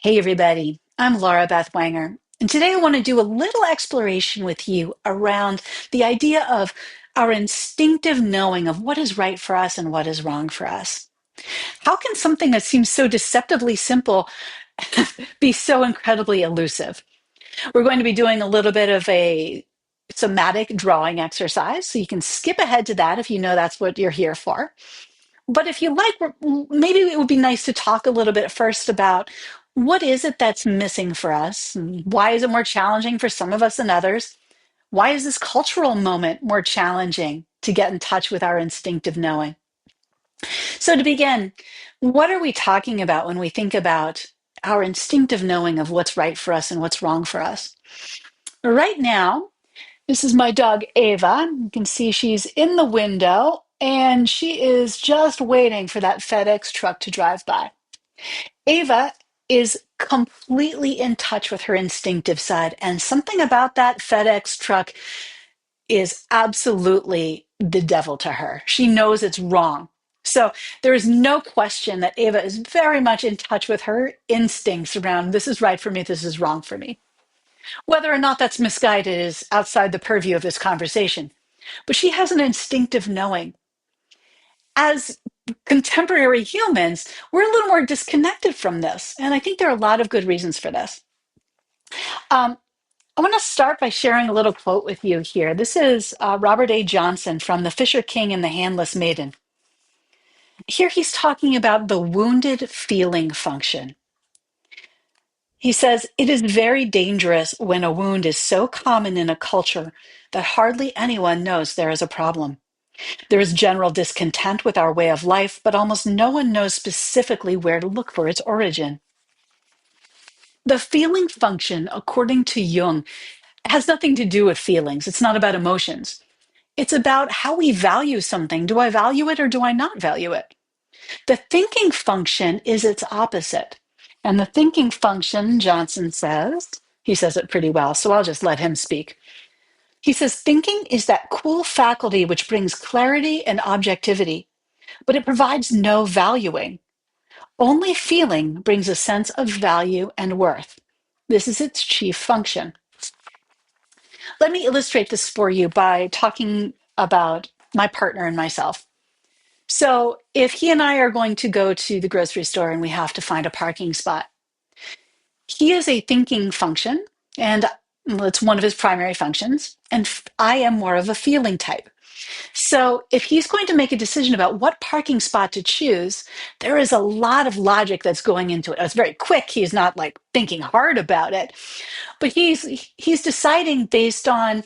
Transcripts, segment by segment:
Hey, everybody. I'm Laura Beth Wanger, and today I want to do a little exploration with you around the idea of our instinctive knowing of what is right for us and what is wrong for us. How can something that seems so deceptively simple be so incredibly elusive? We're going to be doing a little bit of a somatic drawing exercise, so you can skip ahead to that if you know that's what you're here for. But if you like, maybe it would be nice to talk a little bit first about what is it that's missing for us? And why is it more challenging for some of us than others? Why is this cultural moment more challenging to get in touch with our instinctive knowing? So, to begin, what are we talking about when we think about our instinctive knowing of what's right for us and what's wrong for us? Right now, this is my dog Ava. You can see she's in the window and she is just waiting for that FedEx truck to drive by. Ava is completely in touch with her instinctive side, and something about that FedEx truck is absolutely the devil to her. She knows it's wrong. So there is no question that Ava is very much in touch with her instincts around this is right for me, this is wrong for me. Whether or not that's misguided is outside the purview of this conversation. But she has an instinctive knowing. As contemporary humans, we're a little more disconnected from this. And I think there are a lot of good reasons for this. Um, I want to start by sharing a little quote with you here. This is Robert A. Johnson from The Fisher King and the Handless Maiden. Here he's talking about the wounded feeling function. He says, it is very dangerous when a wound is so common in a culture that hardly anyone knows there is a problem. There is general discontent with our way of life, but almost no one knows specifically where to look for its origin. The feeling function, according to Jung, has nothing to do with feelings. It's not about emotions. It's about how we value something. Do I value it or do I not value it? The thinking function is its opposite. And the thinking function, Johnson says, he says it pretty well, so I'll just let him speak. He says, thinking is that cool faculty which brings clarity and objectivity, but it provides no valuing. Only feeling brings a sense of value and worth. This is its chief function. Let me illustrate this for you by talking about my partner and myself. So, if he and I are going to go to the grocery store and we have to find a parking spot, he is a thinking function, and it's one of his primary functions, and I am more of a feeling type. So, if he's going to make a decision about what parking spot to choose, there is a lot of logic that's going into it. It's very quick. He's not like thinking hard about it, but he's deciding based on,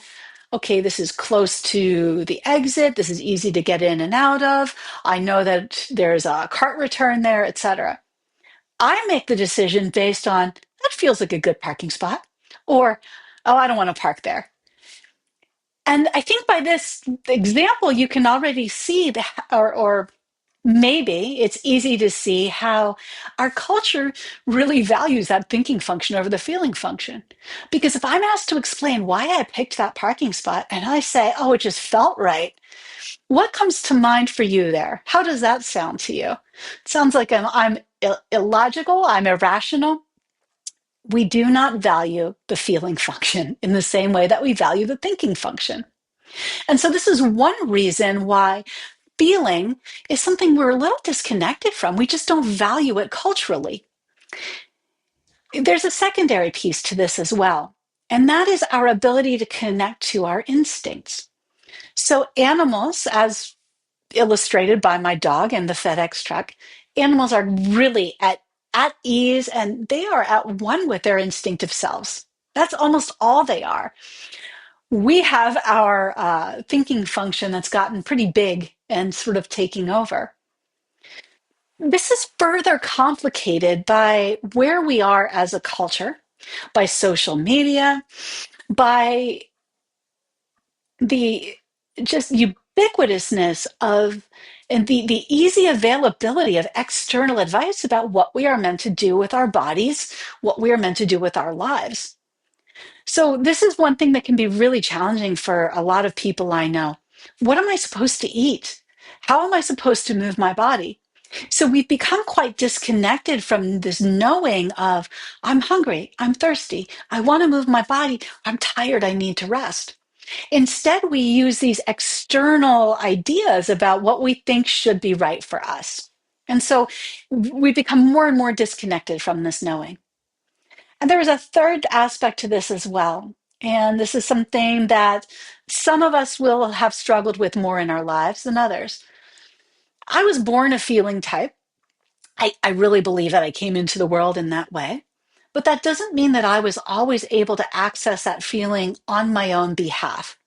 okay, this is close to the exit. This is easy to get in and out of. I know that there's a cart return there, etc. I make the decision based on that feels like a good parking spot, or oh, I don't want to park there. And I think by this example, you can already see or maybe it's easy to see how our culture really values that thinking function over the feeling function. Because if I'm asked to explain why I picked that parking spot and I say, oh, it just felt right, what comes to mind for you there? How does that sound to you? It sounds like I'm illogical, I'm irrational. We do not value the feeling function in the same way that we value the thinking function. And so, this is one reason why feeling is something we're a little disconnected from. We just don't value it culturally. There's a secondary piece to this as well, and that is our ability to connect to our instincts. So, animals, as illustrated by my dog and the FedEx truck, animals are really at ease and they are at one with their instinctive selves. That's almost all they are. We have our thinking function that's gotten pretty big and sort of taking over. This is further complicated by where we are as a culture, by social media, by the just ubiquitousness of and the easy availability of external advice about what we are meant to do with our bodies, what we are meant to do with our lives. So, this is one thing that can be really challenging for a lot of people I know. What am I supposed to eat? How am I supposed to move my body? So we've become quite disconnected from this knowing of, I'm hungry, I'm thirsty, I want to move my body, I'm tired, I need to rest. Instead, we use these external ideas about what we think should be right for us. And so we become more and more disconnected from this knowing. And there is a third aspect to this as well. And this is something that some of us will have struggled with more in our lives than others. I was born a feeling type. I really believe that I came into the world in that way. But that doesn't mean that I was always able to access that feeling on my own behalf.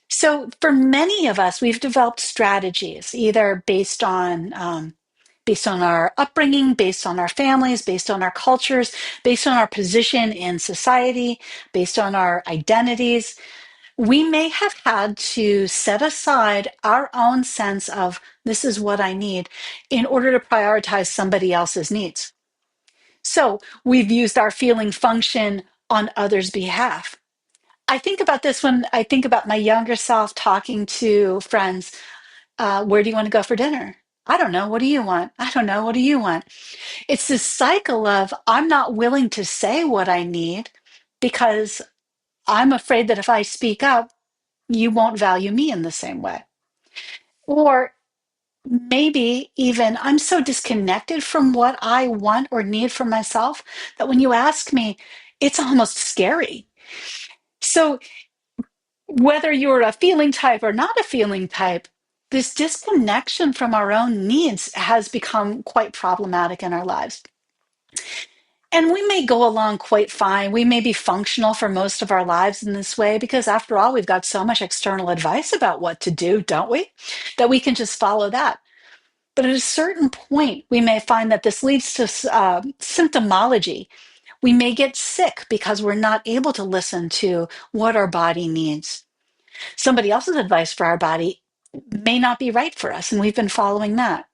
So for many of us, we've developed strategies, either based on our upbringing, based on our families, based on our cultures, based on our position in society, based on our identities. We may have had to set aside our own sense of this is what I need in order to prioritize somebody else's needs. So we've used our feeling function on others' behalf. I think about this when I think about my younger self talking to friends. Where do you want to go for dinner? I don't know. What do you want? I don't know. What do you want? It's this cycle of I'm not willing to say what I need because I'm afraid that if I speak up, you won't value me in the same way. Or maybe even I'm so disconnected from what I want or need for myself that when you ask me, it's almost scary. So whether you're a feeling type or not a feeling type, this disconnection from our own needs has become quite problematic in our lives. And we may go along quite fine. We may be functional for most of our lives in this way because, after all, we've got so much external advice about what to do, don't we? That we can just follow that. But at a certain point, we may find that this leads to symptomology. We may get sick because we're not able to listen to what our body needs. Somebody else's advice for our body may not be right for us, and we've been following that.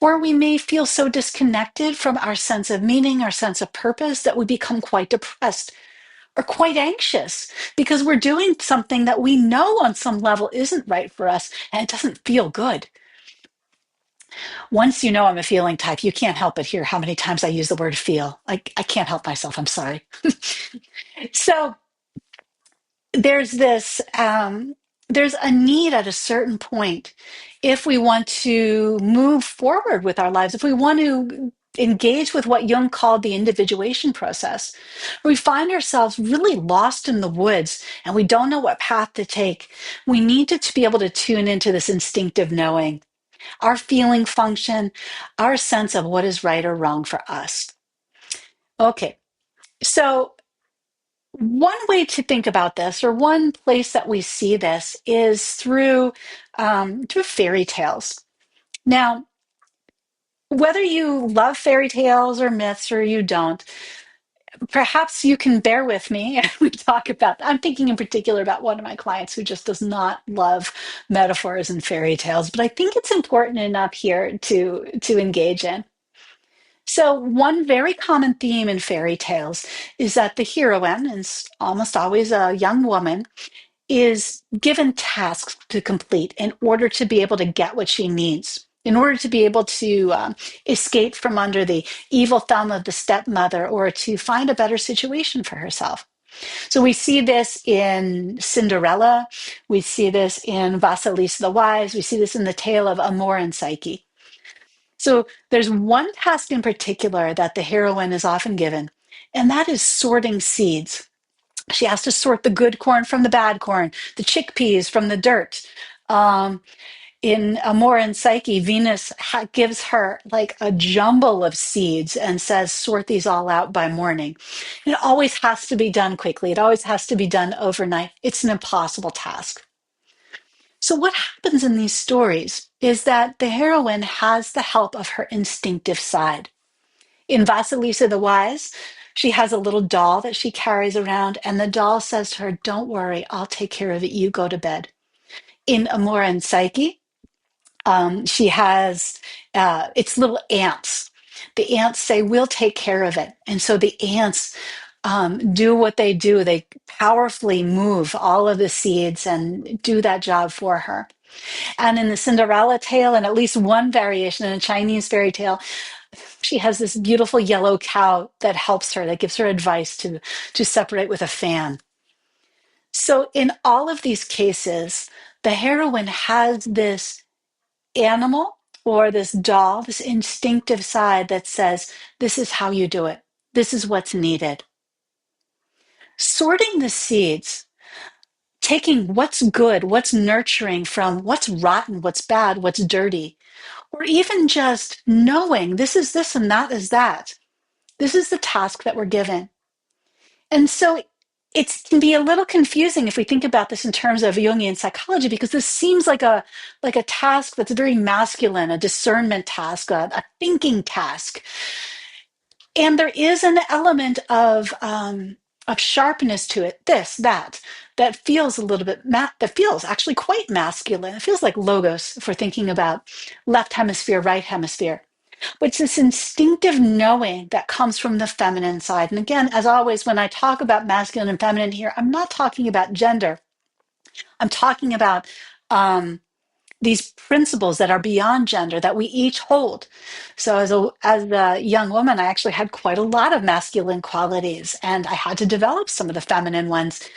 Or we may feel so disconnected from our sense of meaning, our sense of purpose, that we become quite depressed or quite anxious because we're doing something that we know on some level isn't right for us and it doesn't feel good. Once you know I'm a feeling type, you can't help but hear how many times I use the word feel. I can't help myself. I'm sorry. So there's this there's a need at a certain point if we want to move forward with our lives, if we want to engage with what Jung called the individuation process. We find ourselves really lost in the woods and we don't know what path to take. We need to be able to tune into this instinctive knowing, our feeling function, our sense of what is right or wrong for us. Okay, so one way to think about this, or one place that we see this, is through fairy tales. Now, whether you love fairy tales or myths or you don't, perhaps you can bear with me and we talk about. I'm thinking in particular about one of my clients who just does not love metaphors and fairy tales, but I think it's important enough here to engage in. So, one very common theme in fairy tales is that the heroine, and it's almost always a young woman, is given tasks to complete in order to be able to get what she needs, in order to be able to escape from under the evil thumb of the stepmother or to find a better situation for herself. So we see this in Cinderella, we see this in Vasilisa the Wise, we see this in the tale of Amor and Psyche. So there's one task in particular that the heroine is often given, and that is sorting seeds. She has to sort the good corn from the bad corn, the chickpeas from the dirt. Um, in Amor and Psyche, Venus gives her like a jumble of seeds and says, sort these all out by morning. And it always has to be done quickly. It always has to be done overnight. It's an impossible task. So, what happens in these stories is that the heroine has the help of her instinctive side. In Vasilisa the Wise, she has a little doll that she carries around, and the doll says to her, don't worry, I'll take care of it. You go to bed. In Amor and Psyche, she has it's little ants. The ants say, we'll take care of it. And so the ants do what they do. They powerfully move all of the seeds and do that job for her. And in the Cinderella tale, and at least one variation in a Chinese fairy tale, she has this beautiful yellow cow that helps her, that gives her advice to separate with a fan. So in all of these cases, the heroine has this animal or this doll, this instinctive side that says, this is how you do it. This is what's needed. Sorting the seeds, taking what's good, what's nurturing from what's rotten, what's bad, what's dirty, or even just knowing this is this and that is that. This is the task that we're given. And so it can be a little confusing if we think about this in terms of Jungian psychology, because this seems like a task that's very masculine, a discernment task, a thinking task. And there is an element of sharpness to it, this, that feels a little bit, that feels actually quite masculine. It feels like logos if we're thinking about left hemisphere, right hemisphere. But it's this instinctive knowing that comes from the feminine side. And again, as always, when I talk about masculine and feminine here, I'm not talking about gender. I'm talking about these principles that are beyond gender that we each hold. So as a young woman, I actually had quite a lot of masculine qualities, and I had to develop some of the feminine ones,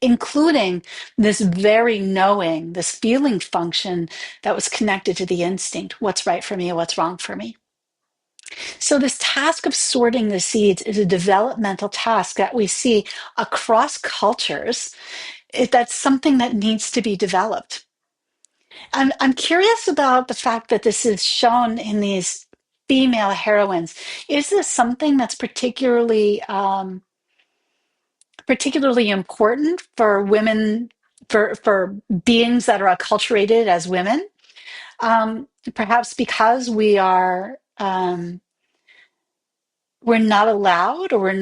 including this very knowing, this feeling function that was connected to the instinct, what's right for me and what's wrong for me. So this task of sorting the seeds is a developmental task that we see across cultures. That's something that needs to be developed. I'm curious about the fact that this is shown in these female heroines. Is this something that's particularly important for women, for beings that are acculturated as women? Perhaps because we're not allowed, or we're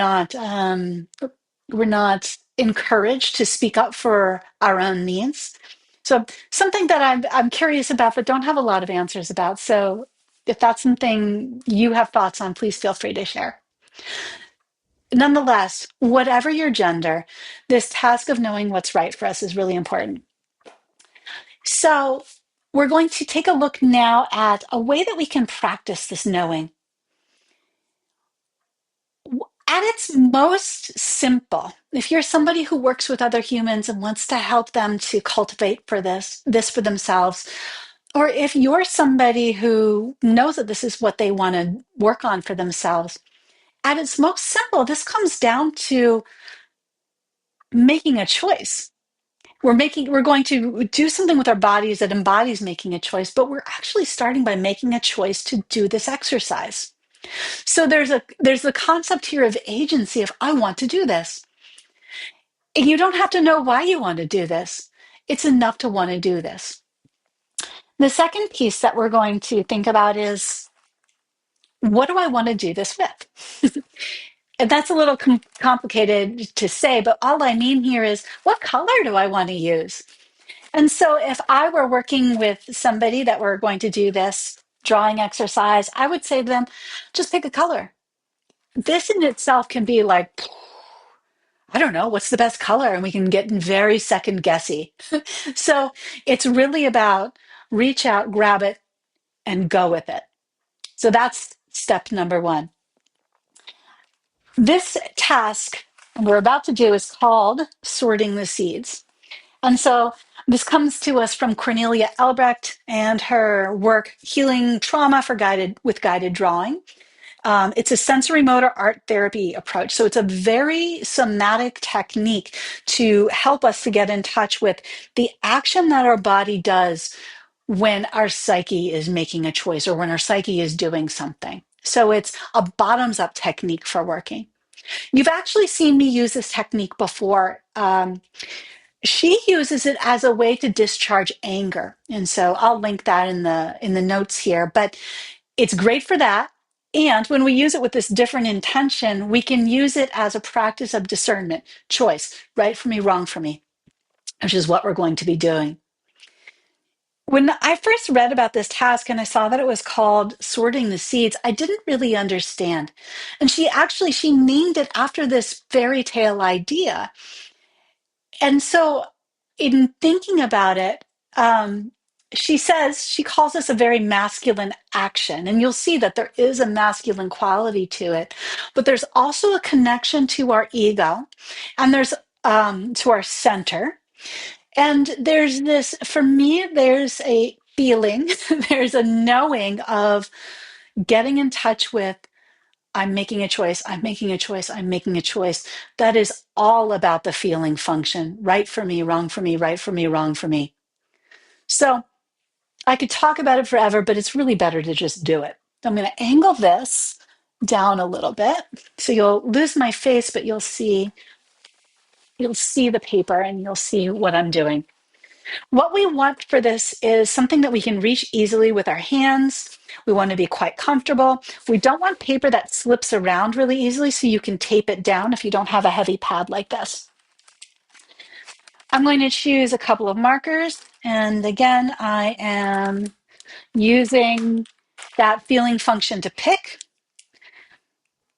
not encouraged to speak up for our own needs. So something that I'm curious about, but don't have a lot of answers about. So if that's something you have thoughts on, please feel free to share. Nonetheless, whatever your gender, this task of knowing what's right for us is really important. So we're going to take a look now at a way that we can practice this knowing. At its most simple, if you're somebody who works with other humans and wants to help them to cultivate for this for themselves, or if you're somebody who knows that this is what they want to work on for themselves, at its most simple, this comes down to making a choice. We're going to do something with our bodies that embodies making a choice, but we're actually starting by making a choice to do this exercise. So there's the concept here of agency, of I want to do this. And you don't have to know why you want to do this. It's enough to want to do this. The second piece that we're going to think about is, what do I want to do this with? And that's a little complicated to say, but all I mean here is, what color do I want to use? And so if I were working with somebody that were going to do this drawing exercise, I would say to them, just pick a color. This in itself can be like, I don't know, what's the best color? And we can get very second guessy. So it's really about reach out, grab it, and go with it. So that's step number one. This task we're about to do is called sorting the seeds. And so this comes to us from Cornelia Elbrecht and her work, Healing Trauma with Guided Drawing. It's a sensory motor art therapy approach. So it's a very somatic technique to help us to get in touch with the action that our body does when our psyche is making a choice or when our psyche is doing something. So it's a bottoms up technique for working. You've actually seen me use this technique before. She uses it as a way to discharge anger. And so I'll link that in the notes here, but it's great for that. And when we use it with this different intention, we can use it as a practice of discernment, choice, right for me, wrong for me, which is what we're going to be doing. When I first read about this task and I saw that it was called sorting the seeds, I didn't really understand. And she named it after this fairy tale idea. And so in thinking about it, she says, she calls this a very masculine action. And you'll see that there is a masculine quality to it, but there's also a connection to our ego, and there's to our center. And there's this, for me, there's a feeling, there's a knowing of getting in touch with, I'm making a choice, I'm making a choice, I'm making a choice. That is all about the feeling function. Right for me, wrong for me, right for me, wrong for me. So I could talk about it forever, but it's really better to just do it. I'm going to angle this down a little bit. So you'll lose my face, but you'll see the paper and you'll see what I'm doing. What we want for this is something that we can reach easily with our hands. We want to be quite comfortable. We don't want paper that slips around really easily, so you can tape it down if you don't have a heavy pad like this. I'm going to choose a couple of markers. And again, I am using that feeling function to pick.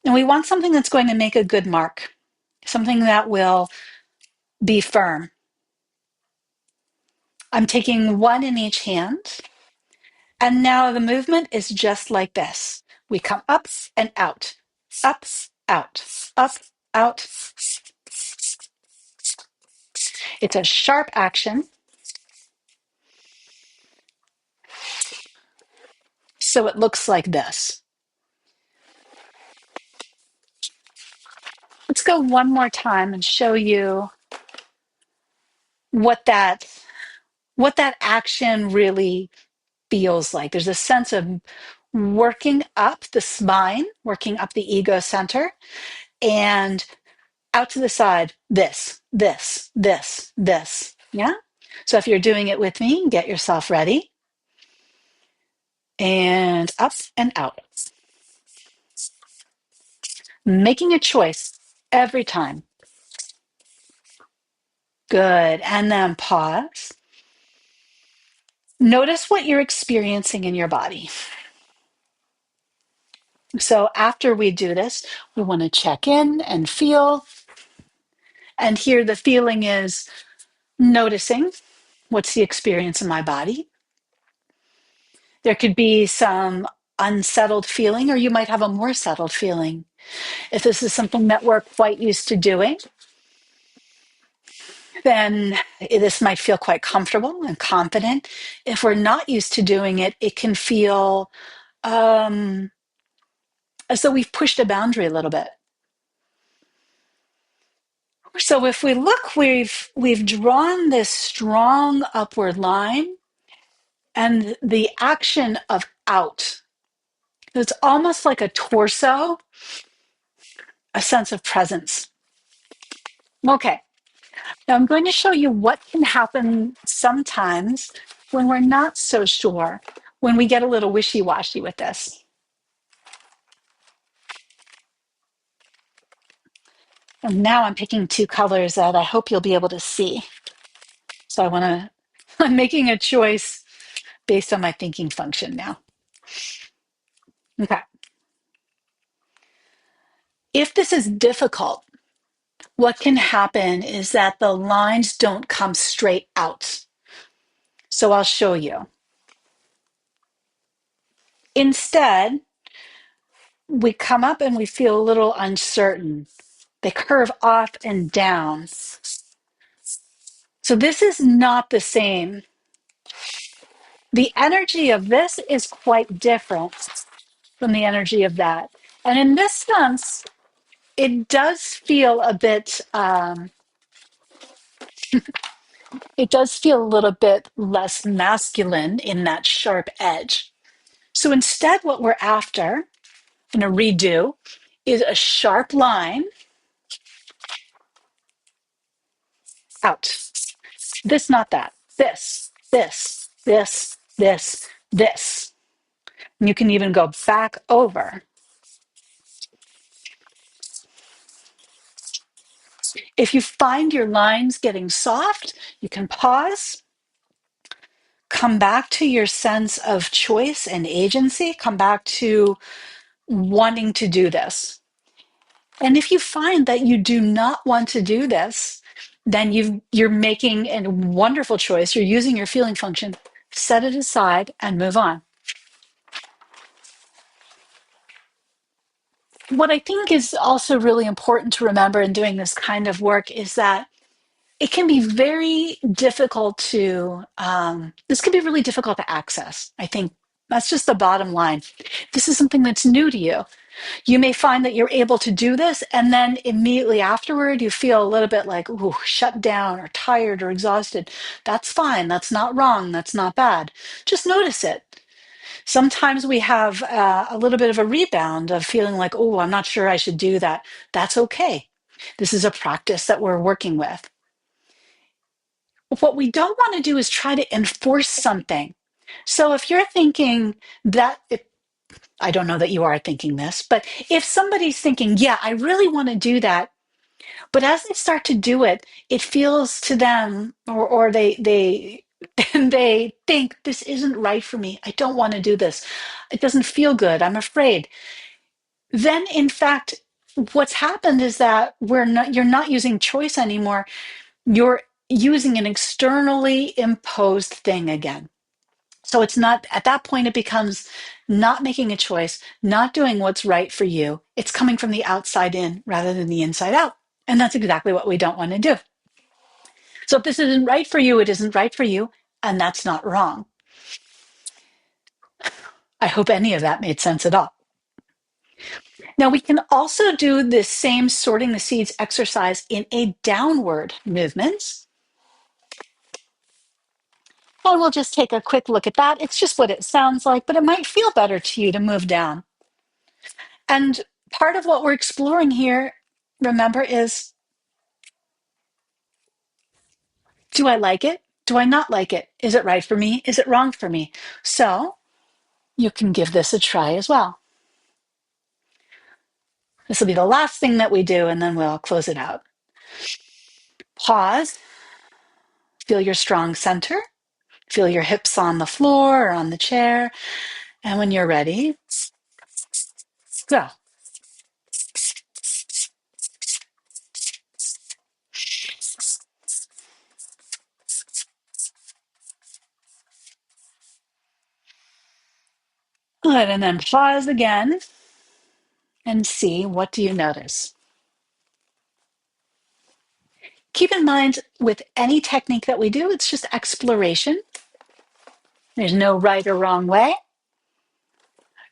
And we want something that's going to make a good mark, something that will be firm. I'm taking one in each hand. And now the movement is just like this. We come up and out, up, out, up, out. It's a sharp action. So it looks like this. Let's go one more time and show you what that action really feels like. There's a sense of working up the spine, working up the ego center, and out to the side, this, this, this, this. Yeah? So if you're doing it with me, get yourself ready. And up and out. Making a choice every time. Good. And then pause. Notice what you're experiencing in your body. So after we do this, we want to check in and feel. And here the feeling is noticing what's the experience in my body. There could be some unsettled feeling, or you might have a more settled feeling. If this is something that we're quite used to doing, then this might feel quite comfortable and confident. If we're not used to doing it, it can feel as though we've pushed a boundary a little bit. So if we look, we've drawn this strong upward line, and the action of out. It's almost like a torso, a sense of presence. Okay, now I'm going to show you what can happen sometimes when we're not so sure, when we get a little wishy-washy with this. And now I'm picking two colors that I hope you'll be able to see. So I'm making a choice based on my thinking function now. Okay. If this is difficult, what can happen is that the lines don't come straight out. So I'll show you. Instead, we come up and we feel a little uncertain. They curve off and down. So this is not the same. The energy of this is quite different from the energy of that. And in this sense, it does feel a bit, it does feel a little bit less masculine in that sharp edge. So instead, what we're after in a redo is a sharp line out. This, not that. This, this, this, this, this. And you can even go back over. If you find your lines getting soft, you can pause, come back to your sense of choice and agency, come back to wanting to do this. And if you find that you do not want to do this, then you're making a wonderful choice. You're using your feeling function. set it aside, and move on. What I think is also really important to remember in doing this kind of work is that it can be very difficult this can be really difficult to access. I think that's just the bottom line. This is something that's new to you. You may find that you're able to do this, and then immediately afterward, you feel a little bit like, ooh, shut down or tired or exhausted. That's fine. That's not wrong. That's not bad. Just notice it. Sometimes we have a little bit of a rebound of feeling like, oh, I'm not sure I should do that. That's okay. This is a practice that we're working with. What we don't want to do is try to enforce something. So if you're thinking that, I don't know that you are thinking this, but if somebody's thinking, yeah, I really want to do that, but as they start to do it, it feels to them, or they they think this isn't right for me. I don't want to do this. It doesn't feel good. I'm afraid. Then, in fact, what's happened is that you're not using choice anymore. You're using an externally imposed thing again. So it's not, at that point, it becomes not making a choice, not doing what's right for you. It's coming from the outside in rather than the inside out. And that's exactly what we don't want to do. So if this isn't right for you, it isn't right for you. And that's not wrong. I hope any of that made sense at all. Now, we can also do this same sorting the seeds exercise in a downward movement. And we'll just take a quick look at that. It's just what it sounds like, but it might feel better to you to move down. And part of what we're exploring here, remember, is do I like it? Do I not like it? Is it right for me? Is it wrong for me? So you can give this a try as well. This will be the last thing that we do, and then we'll close it out. Pause. Feel your strong center. Feel your hips on the floor or on the chair. And when you're ready, go. Good. And then pause again and see, what do you notice? Keep in mind, with any technique that we do, it's just exploration. There's no right or wrong way.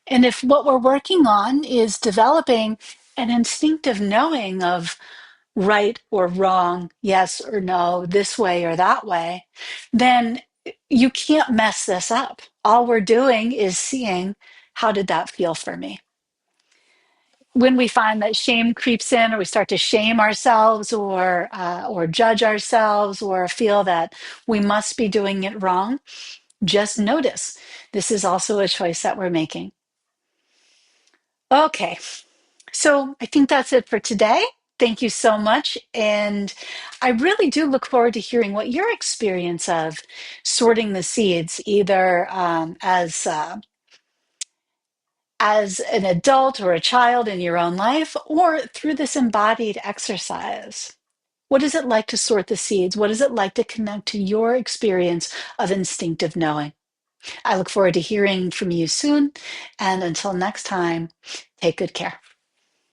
And if what we're working on is developing an instinctive knowing of right or wrong, yes or no, this way or that way, then you can't mess this up. All we're doing is seeing, how did that feel for me? When we find that shame creeps in, or we start to shame ourselves, or judge ourselves, or feel that we must be doing it wrong, just notice this is also a choice that we're making. Okay, so I think that's it for today. Thank you so much. And I really do look forward to hearing what your experience of sorting the seeds, either as an adult or a child in your own life, or through this embodied exercise. What is it like to sort the seeds? What is it like to connect to your experience of instinctive knowing? I look forward to hearing from you soon. And until next time, take good care.